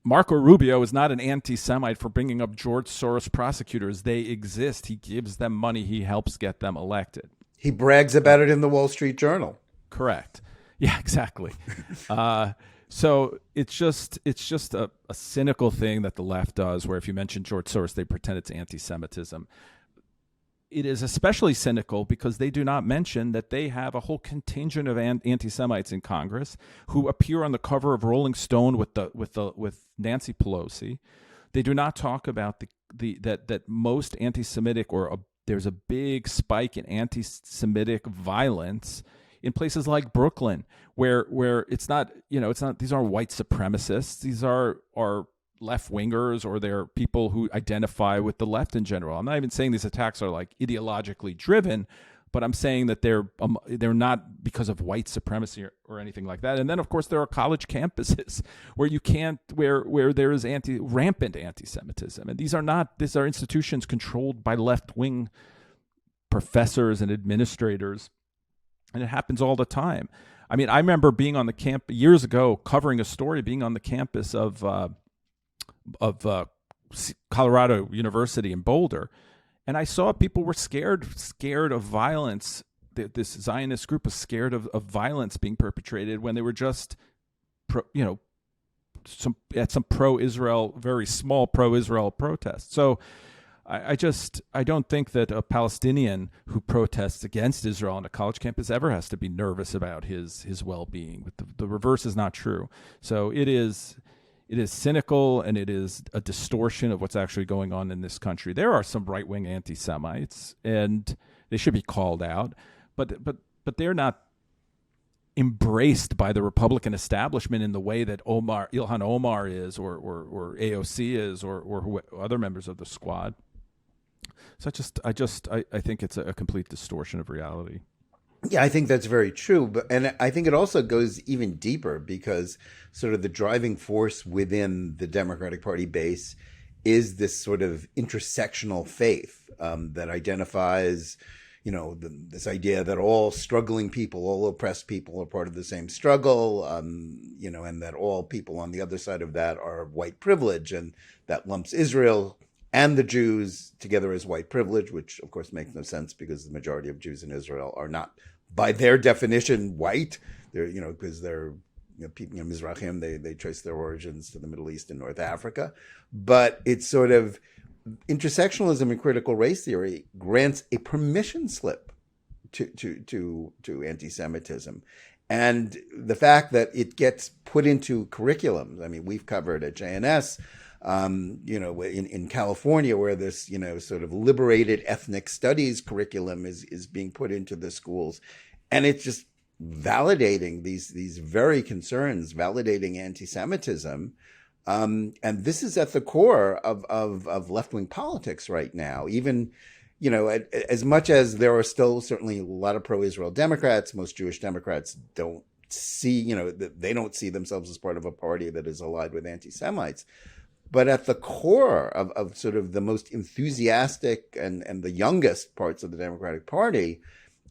Marco Rubio is not an anti-Semite for bringing up George Soros prosecutors. They exist. He gives them money. He helps get them elected. He brags about it in the Wall Street Journal. Correct. Yeah, exactly. So it's just a cynical thing that the left does, where if you mention George Soros, they pretend it's anti-Semitism. It is especially cynical because they do not mention that they have a whole contingent of anti-Semites in Congress who appear on the cover of Rolling Stone with Nancy Pelosi. They do not talk about that most anti-Semitic there's a big spike in anti-Semitic violence in places like Brooklyn, where it's not these aren't white supremacists. These are left-wingers, or they're people who identify with the left in general. I'm not even saying these attacks are like ideologically driven, but I'm saying that they're not because of white supremacy or anything like that. And then, of course, there are college campuses where you can't where there is rampant anti-Semitism, and these are institutions controlled by left-wing professors and administrators, and it happens all the time. I mean, I remember being on the camp years ago, covering a story, being on the campus of Colorado University in Boulder, and I saw people were scared of violence. This Zionist group was scared of violence being perpetrated when they were just, some pro-Israel, very small pro-Israel protests. So I don't think that a Palestinian who protests against Israel on a college campus ever has to be nervous about his well-being. But the reverse is not true. So it is cynical, and it is a distortion of what's actually going on in this country. There are some right-wing anti-Semites, and they should be called out, but they're not embraced by the Republican establishment in the way that Ilhan Omar is, or AOC is, or other members of the squad. So I think it's a complete distortion of reality. Yeah, I think that's very true. And I think it also goes even deeper, because sort of the driving force within the Democratic Party base is this sort of intersectional faith that identifies, this idea that all struggling people, all oppressed people are part of the same struggle, and that all people on the other side of that are white privilege, and that lumps Israel and the Jews together as white privilege, which of course makes no sense, because the majority of Jews in Israel are not, by their definition, white. They're, because they're, people, Mizrahim, they trace their origins to the Middle East and North Africa. But it's sort of intersectionalism and critical race theory grants a permission slip to anti-Semitism. And the fact that it gets put into curriculums, I mean, we've covered at JNS, in California, where this, sort of liberated ethnic studies curriculum is being put into the schools. And it's just validating these very concerns, validating anti-Semitism. And this is at the core of left-wing politics right now. Even, as much as there are still certainly a lot of pro-Israel Democrats, most Jewish Democrats don't see, they don't see themselves as part of a party that is allied with anti-Semites. But at the core of sort of the most enthusiastic and the youngest parts of the Democratic Party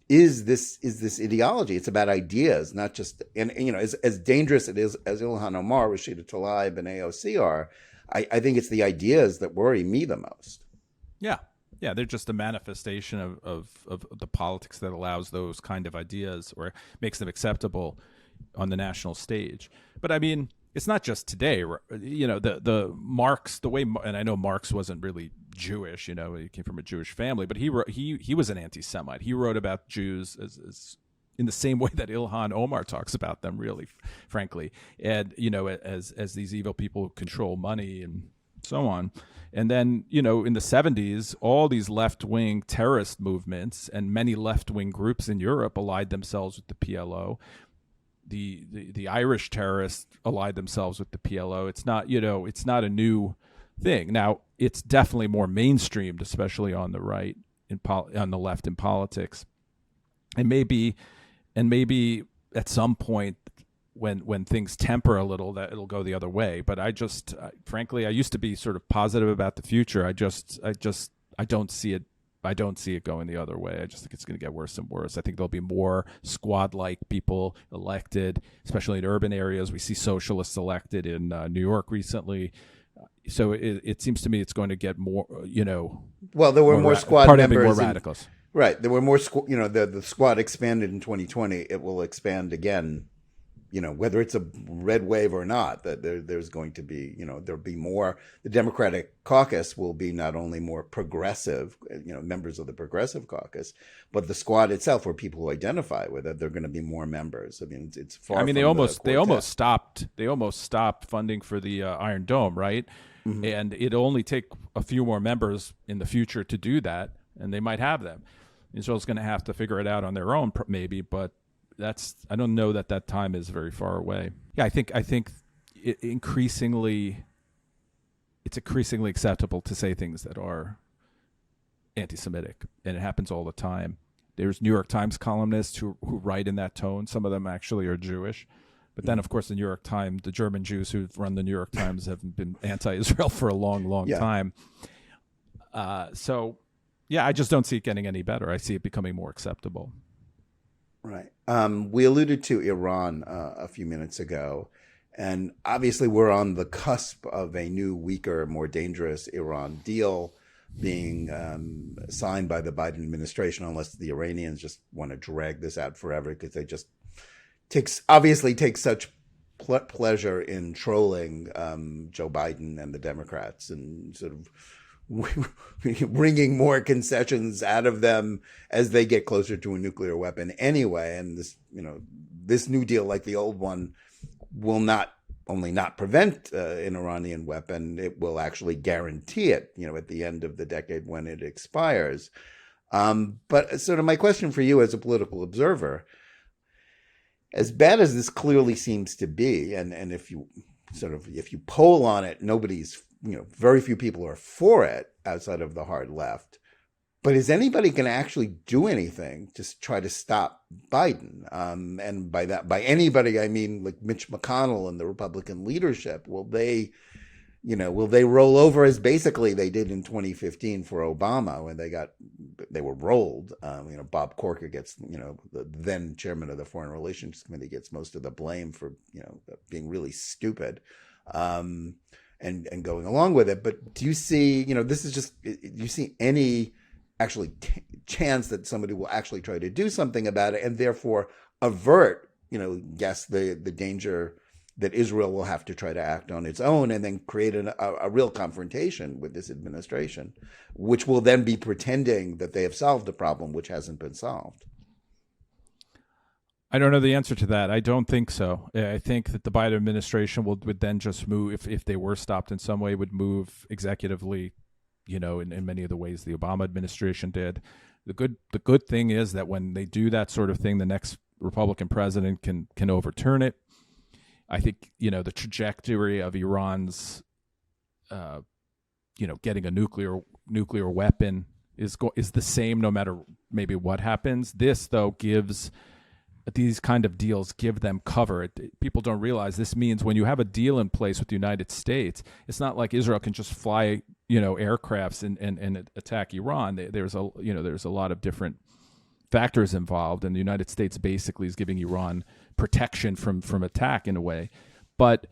is this ideology. It's about ideas, not just, and as dangerous it is as Ilhan Omar, Rashida Tlaib, and AOC are, I think it's the ideas that worry me the most. Yeah, they're just a manifestation of the politics that allows those kind of ideas, or makes them acceptable on the national stage. But I mean, it's not just today, the Marx, the way, and I know Marx wasn't really Jewish, he came from a Jewish family, but he was an anti-Semite. He wrote about Jews as in the same way that Ilhan Omar talks about them, really, frankly, and as these evil people who control money and so on. And then, in the 70s, all these left-wing terrorist movements and many left-wing groups in Europe allied themselves with the PLO. The Irish terrorists allied themselves with the PLO. It's not, it's not a new thing. Now, it's definitely more mainstreamed, especially on the right, on the left in politics. And maybe at some point when things temper a little, that it'll go the other way. But frankly, I used to be sort of positive about the future. I don't see it. I don't see it going the other way. I just think it's going to get worse and worse. I think there'll be more squad-like people elected, especially in urban areas. We see socialists elected in New York recently. So it seems to me it's going to get more, Well, there were more squad members. More radicals. Right. There were more, the squad expanded in 2020. It will expand again, whether it's a red wave or not, that there's going to be, there'll be more. The Democratic caucus will be not only more progressive, members of the progressive caucus, but the squad itself, where people who identify with it, they're going to be more members. I mean, it's far. I mean, they almost stopped funding for the Iron Dome, right? Mm-hmm. And it'll only take a few more members in the future to do that, and they might have them. Israel's going to have to figure it out on their own, maybe, but I don't know that time is very far away. Yeah, I think it's increasingly acceptable to say things that are anti-Semitic, and it happens all the time. There's New York Times columnists who write in that tone. Some of them actually are Jewish. But then, of course, the New York Times, the German Jews who run the New York Times have been anti-Israel for a long time. So, I just don't see it getting any better. I see it becoming more acceptable. Right. We alluded to Iran a few minutes ago, and obviously we're on the cusp of a new, weaker, more dangerous Iran deal being signed by the Biden administration, unless the Iranians just want to drag this out forever, because they just obviously take such pleasure in trolling Joe Biden and the Democrats and sort of wringing more concessions out of them as they get closer to a nuclear weapon anyway. And this new deal, like the old one, will not only not prevent an Iranian weapon, it will actually guarantee it, at the end of the decade when it expires. But sort of my question for you as a political observer, as bad as this clearly seems to be, and if you poll on it, very few people are for it outside of the hard left. But is anybody going to actually do anything to try to stop Biden? And by anybody, I mean like Mitch McConnell and the Republican leadership. Will they roll over as basically they did in 2015 for Obama when they were rolled? Bob Corker gets, the then chairman of the Foreign Relations Committee, gets most of the blame for, being really stupid. And going along with it. But do you see, do you see any actually chance that somebody will actually try to do something about it and therefore avert, the danger that Israel will have to try to act on its own and then create a real confrontation with this administration, which will then be pretending that they have solved a problem which hasn't been solved? I don't know the answer to that. I don't think so. I think that the Biden administration would then just move, if they were stopped in some way, would move executively, in many of the ways the Obama administration did. The good thing is that when they do that sort of thing, the next Republican president can overturn it. I think, the trajectory of Iran's, getting a nuclear weapon is the same no matter maybe what happens. This, though, these kind of deals give them cover. People don't realize this means when you have a deal in place with the United States, it's not like Israel can just fly, aircrafts and attack Iran. There's a lot of different factors involved, and the United States basically is giving Iran protection from attack in a way. But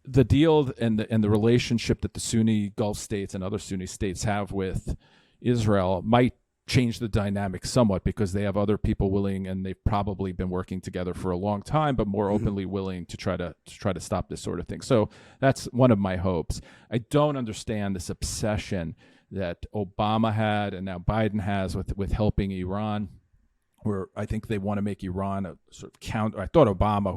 the deal and the relationship that the Sunni Gulf states and other Sunni states have with Israel might change the dynamic somewhat, because they have other people willing, and they've probably been working together for a long time, but more openly willing to try to stop this sort of thing. So that's one of my hopes. I don't understand this obsession that Obama had and now Biden has with helping Iran, where I think they want to make Iran a sort of counter. I thought Obama,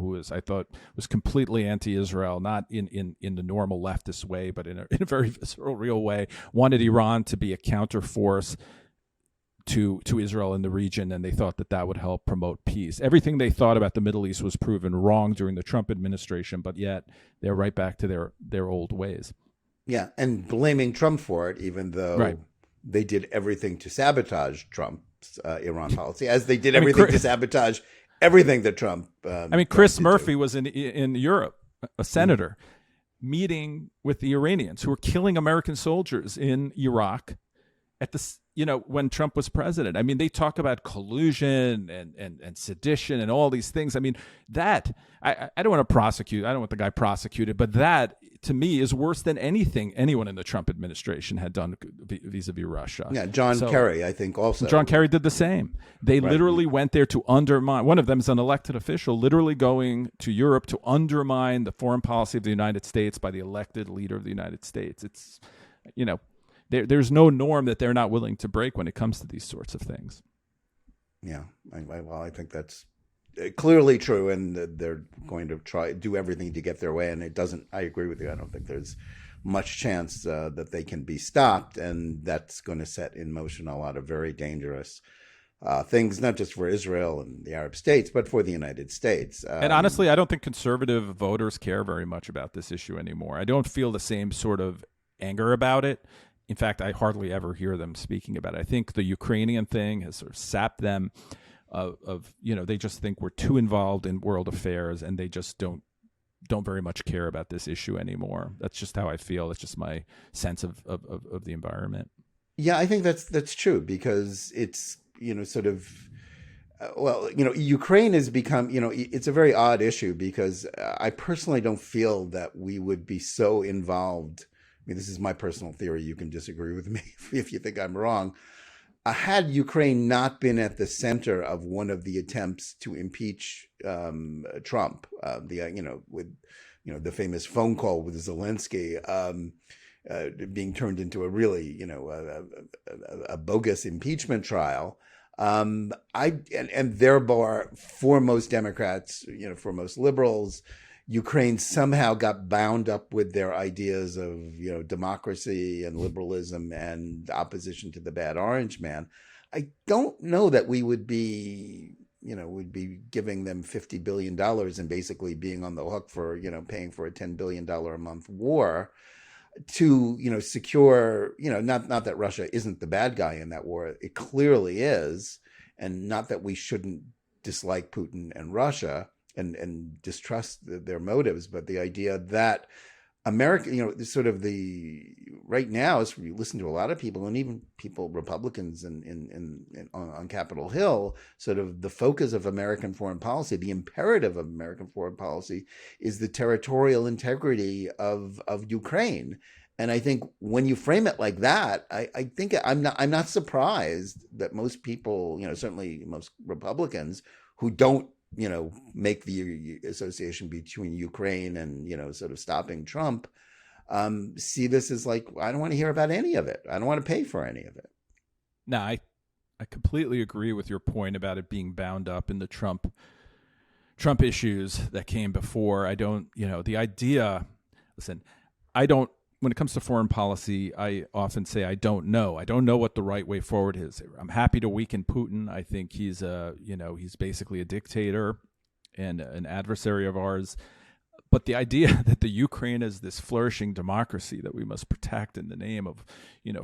was completely anti-Israel, not in the normal leftist way, but in a very visceral, real way, wanted Iran to be a counter force to Israel in the region, and they thought that would help promote peace. Everything they thought about the Middle East was proven wrong during the Trump administration, but yet they're right back to their old ways. Yeah, and blaming Trump for it, even though they did everything to sabotage Trump's Iran policy, as they did everything to sabotage everything that Trump. Chris Murphy was in Europe, a senator, meeting with the Iranians who were killing American soldiers in Iraq at the when Trump was president. They talk about collusion and sedition and all these things. That I don't want to prosecute. I don't want the guy prosecuted, but that to me is worse than anything anyone in the Trump administration had done vis-a-vis Russia. Yeah, John Kerry, I think also. John Kerry did the same. They literally went there to undermine. One of them is an elected official, literally going to Europe to undermine the foreign policy of the United States by the elected leader of the United States. It's, there's no norm that they're not willing to break when it comes to these sorts of things. Yeah, I think that's clearly true, and they're going to do everything to get their way. And I agree with you. I don't think there's much chance that they can be stopped, and that's going to set in motion a lot of very dangerous things, not just for Israel and the Arab states, but for the United States. And honestly, I don't think conservative voters care very much about this issue anymore. I don't feel the same sort of anger about it. In fact, I hardly ever hear them speaking about it. I think the Ukrainian thing has sort of sapped them they just think we're too involved in world affairs, and they just don't very much care about this issue anymore. That's just how I feel. It's just my sense of the environment. Yeah, I think that's true, because it's, sort of, Ukraine has become, it's a very odd issue, because I personally don't feel that we would be so involved. I mean, this is my personal theory. You can disagree with me if you think I'm wrong. Had Ukraine not been at the center of one of the attempts to impeach Trump, with the famous phone call with Zelensky, being turned into a really a bogus impeachment trial, and thereby for most Democrats, for most liberals, Ukraine somehow got bound up with their ideas of, democracy and liberalism and opposition to the bad orange man. I don't know that we would be, giving them $50 billion and basically being on the hook for, paying for a $10 billion a month war to, secure, not that Russia isn't the bad guy in that war. It clearly is. And not that we shouldn't dislike Putin and Russia and distrust their motives, but the idea that America, sort of right now, as we listen to a lot of people, and even people, Republicans on Capitol Hill, sort of the focus of American foreign policy, the imperative of American foreign policy, is the territorial integrity of Ukraine. And I think when you frame it like that, I think I'm not surprised that most people, certainly most Republicans who don't, make the association between Ukraine and, sort of stopping Trump, see this as like, I don't want to hear about any of it. I don't want to pay for any of it. No, I completely agree with your point about it being bound up in the Trump issues that came before. I don't, the idea, listen, when it comes to foreign policy, I often say I don't know. I don't know what the right way forward is. I'm happy to weaken Putin. I think he's he's basically a dictator and an adversary of ours. But the idea that the Ukraine is this flourishing democracy that we must protect in the name of,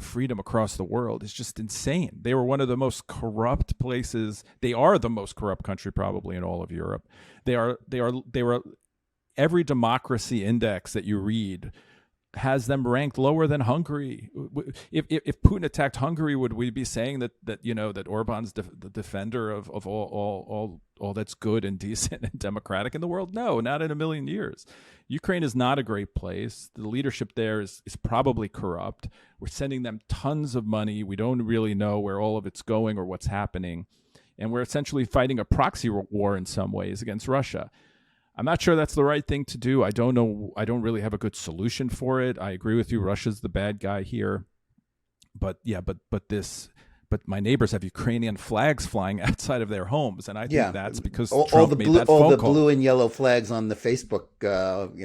freedom across the world is just insane. They were one of the most corrupt places. They are the most corrupt country probably in all of Europe. They were every democracy index that you read has them ranked lower than Hungary. If Putin attacked Hungary, would we be saying that Orban's the defender of all that's good and decent and democratic in the world? No, not in a million years. Ukraine is not a great place. The leadership there is probably corrupt. We're sending them tons of money. We don't really know where all of it's going or what's happening. And we're essentially fighting a proxy war in some ways against Russia. I'm not sure that's the right thing to do. I don't know. I don't really have a good solution for it. I agree with you. Russia's the bad guy here. But my neighbors have Ukrainian flags flying outside of their homes. And I think that's because Trump made that phone call. All the blue and yellow flags on the Facebook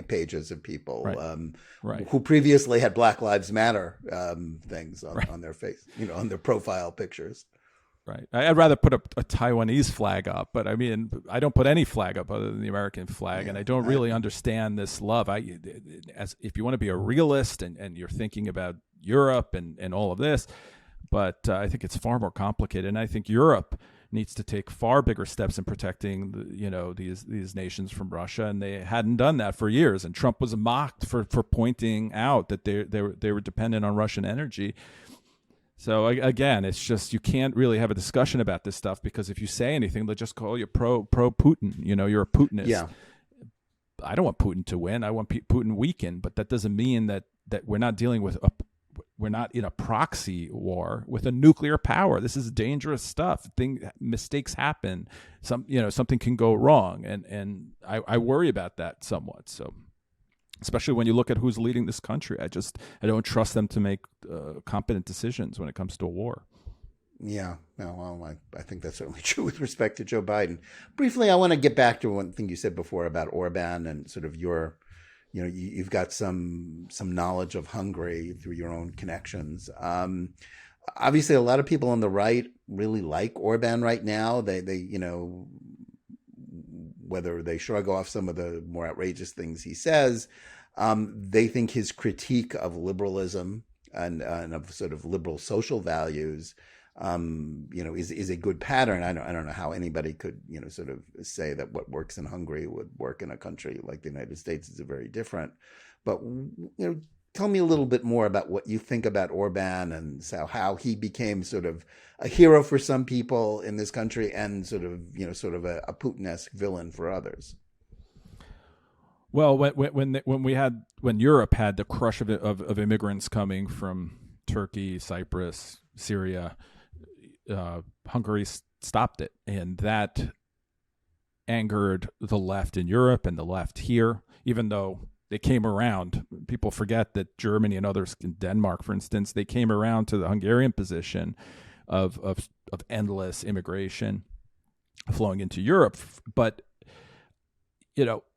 pages of people who previously had Black Lives Matter things on their face, on their profile pictures. Right. I'd rather put a Taiwanese flag up, but I mean, I don't put any flag up other than the American flag, and I don't really understand this love. If you want to be a realist and you're thinking about Europe and all of this, but I think it's far more complicated, and I think Europe needs to take far bigger steps in protecting these nations from Russia, and they hadn't done that for years. And Trump was mocked for pointing out that they were dependent on Russian energy. So again, it's just you can't really have a discussion about this stuff because if you say anything, they'll just call you pro Putin. You're a Putinist. Yeah. I don't want Putin to win. I want Putin weakened, but that doesn't mean that we're not dealing with we're not in a proxy war with a nuclear power. This is dangerous stuff. Mistakes happen. Something can go wrong, and I worry about that somewhat. So. Especially when you look at who's leading this country. I don't trust them to make competent decisions when it comes to a war. Yeah, well, I think that's certainly true with respect to Joe Biden. Briefly, I want to get back to one thing you said before about Orban and sort of you've got some knowledge of Hungary through your own connections. Obviously, a lot of people on the right really like Orban right now. They whether they shrug off some of the more outrageous things he says, they think his critique of liberalism and of sort of liberal social values, is a good pattern. I don't know how anybody could, sort of say that what works in Hungary would work in a country like the United States is very different. But, tell me a little bit more about what you think about Orban and how he became sort of a hero for some people in this country and sort of a Putin-esque villain for others. Well, when Europe had the crush of immigrants coming from Turkey, Cyprus, Syria, Hungary stopped it, and that angered the left in Europe and the left here, even though they came around. People forget that Germany and others, in Denmark, for instance, they came around to the Hungarian position of endless immigration flowing into Europe. But,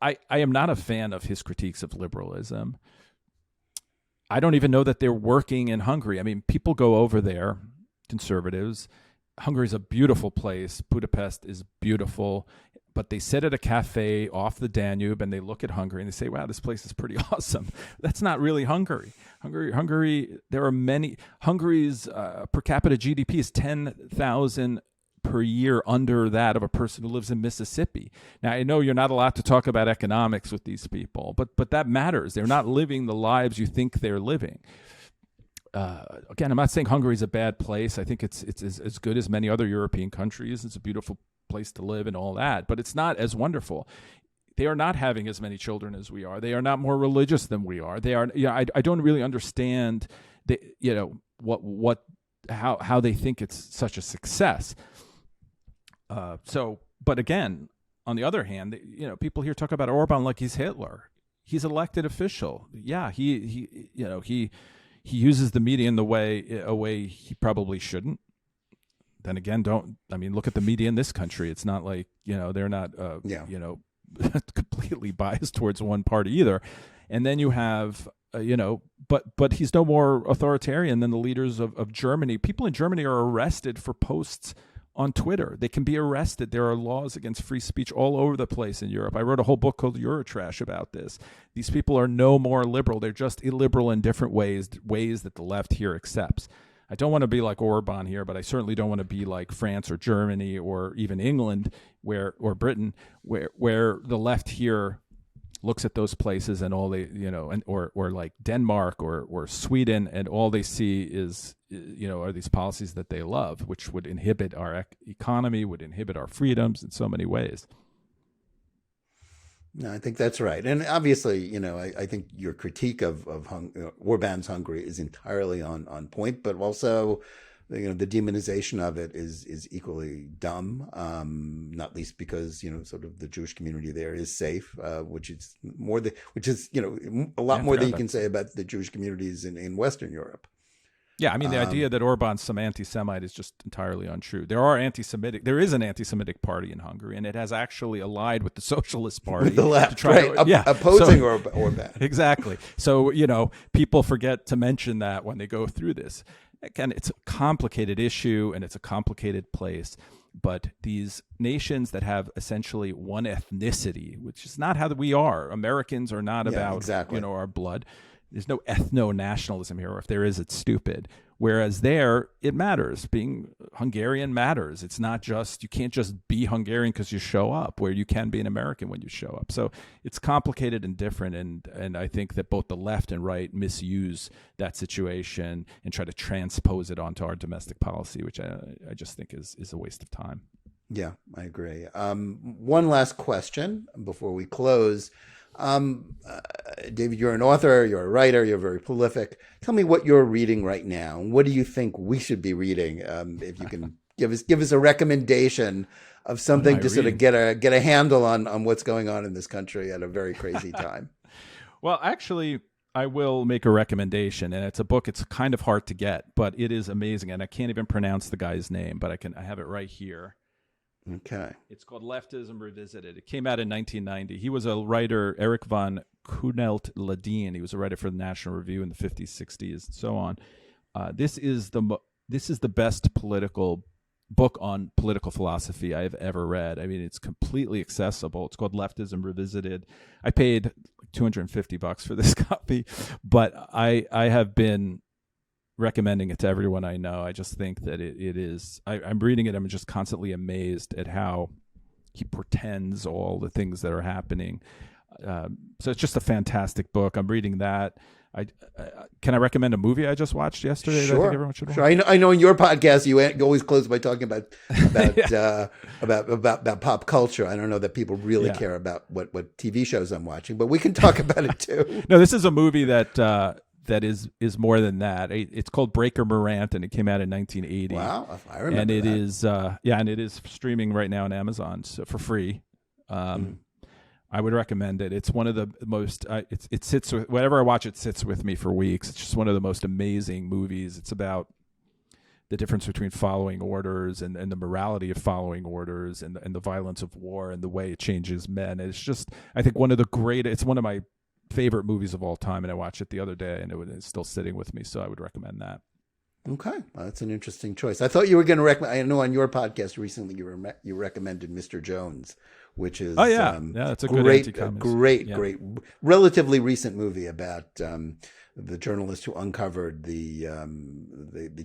I am not a fan of his critiques of liberalism. I don't even know that they're working in Hungary. I mean, people go over there, conservatives. Hungary's a beautiful place. Budapest is beautiful. But they sit at a cafe off the Danube and they look at Hungary and they say, wow, this place is pretty awesome. That's not really Hungary. There are many. Hungary's per capita GDP is 10,000 per year under that of a person who lives in Mississippi. Now, I know you're not allowed to talk about economics with these people, but that matters. They're not living the lives you think they're living. Again, I'm not saying Hungary's a bad place. I think it's as good as many other European countries. It's a beautiful place to live and all that, but it's not as wonderful. They are not having as many children as we are. They are not more religious than we are. They are. I don't really understand how they think it's such a success. But again, on the other hand, people here talk about Orban like he's Hitler. He's elected official. Yeah, he uses the media in a way he probably shouldn't. Then again, look at the media in this country. It's not like, they're not, completely biased towards one party either. And then you have, but he's no more authoritarian than the leaders of Germany. People in Germany are arrested for posts on Twitter. They can be arrested. There are laws against free speech all over the place in Europe. I wrote a whole book called Eurotrash about this. These people are no more liberal. They're just illiberal in different ways that the left here accepts. I don't want to be like Orban here, but I certainly don't want to be like France or Germany or even England or Britain, where the left here looks at those places and all they, or like Denmark or Sweden, and all they see is, are these policies that they love, which would inhibit our economy, would inhibit our freedoms in so many ways. No, I think that's right. And obviously, I think your critique of Orban's Hungary is entirely on point, but also, the demonization of it is equally dumb, not least because, sort of the Jewish community there is safe, which is a lot more than you can say about the Jewish communities in Western Europe. Yeah, I mean, the idea that Orban's some anti-Semite is just entirely untrue. There is an anti-Semitic party in Hungary, and it has actually allied with the Socialist Party. With the left, right? Opposing Orban. Exactly. So, people forget to mention that when they go through this. Again, it's a complicated issue, and it's a complicated place. But these nations that have essentially one ethnicity, which is not how we are. Americans are not about, our blood. There's no ethno-nationalism here, or if there is, it's stupid. Whereas there, it matters. Being Hungarian matters. It's not just, you can't just be Hungarian because you show up, where you can be an American when you show up. So it's complicated and different, and I think that both the left and right misuse that situation and try to transpose it onto our domestic policy, which I just think is a waste of time. Yeah, I agree. One last question before we close. David, you're an author, you're a writer, you're very prolific. Tell me what you're reading right now. What do you think we should be reading? If you can give us a recommendation of something to sort of get a handle on what's going on in this country at a very crazy time. Well, actually, I will make a recommendation, and it's a book. It's kind of hard to get, but it is amazing, and I can't even pronounce the guy's name, but I have it right here. Okay. It's called Leftism Revisited. It came out in 1990. He was a writer, Eric von Kuhnelt-Ladin. He was a writer for the National Review in the 50s, 60s, and so on. This is the best political book on political philosophy I have ever read. I mean, it's completely accessible. It's called Leftism Revisited. I paid $250 for this copy, but I have been recommending it to everyone I know. I just think that it is. I'm reading it. I'm just constantly amazed at how he pretends all the things that are happening. So it's just a fantastic book. I'm reading that. Can I recommend a movie I just watched yesterday? Sure. That I think everyone should watch? Sure. I know in your podcast you always close by talking about pop culture. I don't know that people really care about what TV shows I'm watching, but we can talk about it too. No, this is a movie that is more than that. It's called Breaker Morant, and it came out in 1980. Wow, I remember. And it that. is and it is streaming right now on Amazon for free. I would recommend it. It's one of the most. It sits with whenever I watch it. Sits with me for weeks. It's just one of the most amazing movies. It's about the difference between following orders and the morality of following orders and the violence of war and the way it changes men. It's just, I think, one of the great. It's one of my favorite movies of all time, and I watched it the other day, and it's still sitting with me. So I would recommend that. Okay, well, that's an interesting choice. I thought you were going to recommend. I know on your podcast recently you recommended Mr. Jones, which is that's a great, great, great, relatively recent movie about the journalist who uncovered the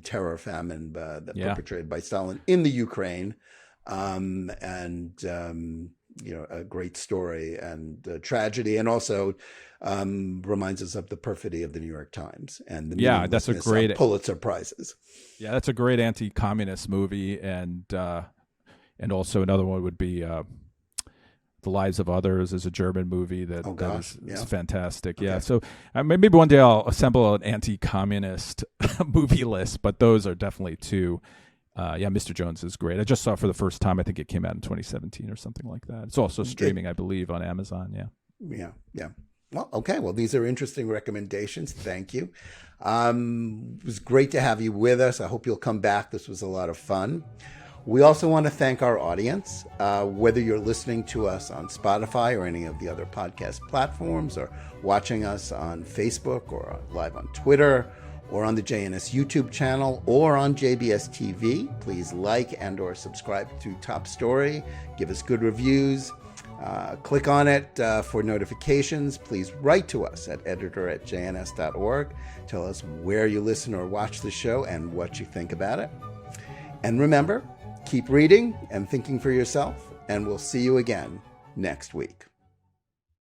terror famine perpetrated by Stalin in the Ukraine, a great story and tragedy, and also reminds us of the perfidy of the New York Times and the that's a great Pulitzer Prizes. Yeah, that's a great anti-communist movie, and also another one would be The Lives of Others is a German movie that is fantastic. Okay. Yeah, so maybe one day I'll assemble an anti-communist movie list, but those are definitely two. Mr. Jones is great. I just saw it for the first time. I think it came out in 2017 or something like that. It's also streaming, I believe, on Amazon. Yeah. Well, okay. Well, these are interesting recommendations. Thank you. It was great to have you with us. I hope you'll come back. This was a lot of fun. We also want to thank our audience, whether you're listening to us on Spotify or any of the other podcast platforms, or watching us on Facebook or live on Twitter, or on the JNS YouTube channel, or on JBS TV. Please like and or subscribe to Top Story. Give us good reviews. Click on it for notifications. Please write to us at editor@jns.org. Tell us where you listen or watch the show and what you think about it. And remember, keep reading and thinking for yourself, and we'll see you again next week.